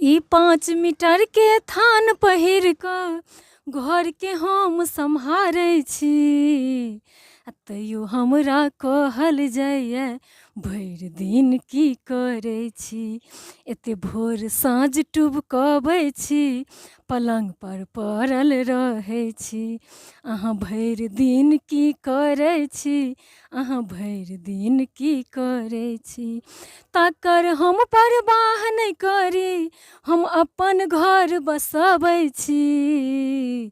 ई 5 metre के थान पहिर कऽ घर के हम सम्हारै छी, तैयो हमरा कहल जाइए भरि दिन की करै छी। एते भोर साँझ टुबकबै छी, पलङ्ग पर पड़ल रहै छी। अहाँ भरि दिन की करै छी, अहाँ भरि दिन की करै छी। तकर हम परवाह नहि करी, हम अपन घर बसबै छी।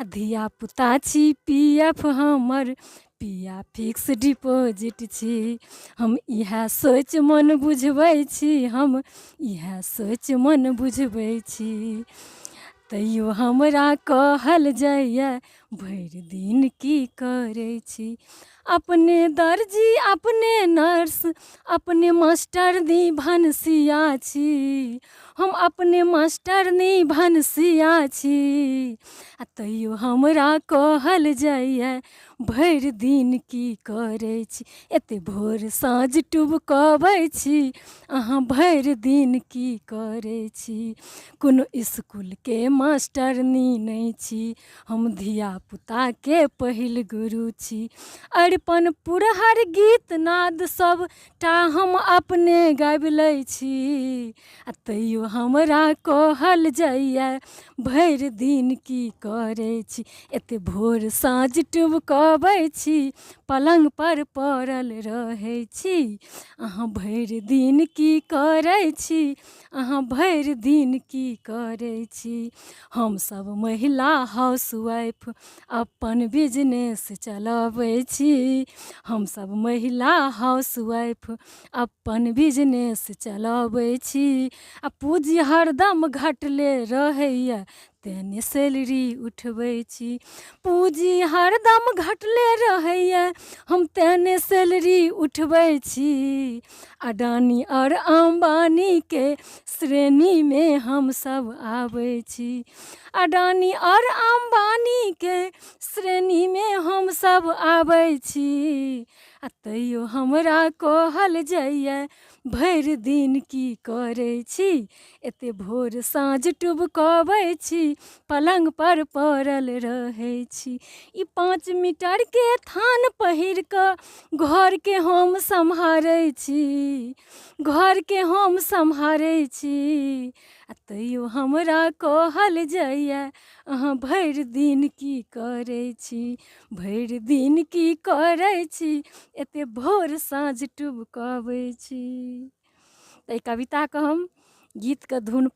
धियापुता छी पीएफ हमर, पिया फिक्स डिपॉजिट छी। हम इएह सोच मन बुझबै छी, हम इएह सोच मन बुझबै छी। तैयो हमरा कहल जाइए भरि दिन की करै छी। अपने दर्जी अपने नर्स अपने मास्टरनी भनसिया छी। हम अपने मास्टरनी भनसिया छी, तैयो हमरा कहल जाइए भरि दिन की करै छी। एते भोर साँझ टुबकबै छी, अहाँ भरि दिन की करै छी। कोनो इसकुलके मास्टरनी नहि छी, हम धियापुताके पहिल गुरु छी। अरिपन पुरहर गीत नाद सबटा हम अपने गाबि लै छी, तैयो हमरा कहल जाइए भरि दिन की करै छी। एते भोर साँझ टुबकबै छी, पलङ्ग पर पड़ल रहै छी। अहाँ भरि दिन की करै छी, अहाँ भरि दिन की करै छी। हमसब महिला हाउसवाइफ अपन बिजनेस चलबै छी। हमसब महिला हाउसवाइफ अपन बिजनेस चलबै छी। पूँजी हरदम घटले रहैए तेँ सैलरी उठबै छी। पूँजी हरदम घटले रहैए हम तेँ सैलरी उठबै छी। अडानी और अम्बानीके श्रेणीमे हमसब आबै छी। अडानी और अम्बानीके श्रेणीमे हमसब आबै छी, तैयो हमरा कहल जाइए भरि दिन की करै छी। एते भोर साँझ टुबकबै छी, पलङ्ग पर पड़ल रहै छी। ई 5 मीटरके थान पहिर कऽ घरके हम सम्हारै छी, घरके हम सम्हारै छी। तैयो हमरा कहल जाइए अहाँ भरि दिन की करै छी, भरि दिन की करै छी। एते भोर साँझ टुबकबै छी। तऽ ई कविताके हम गीतके धुन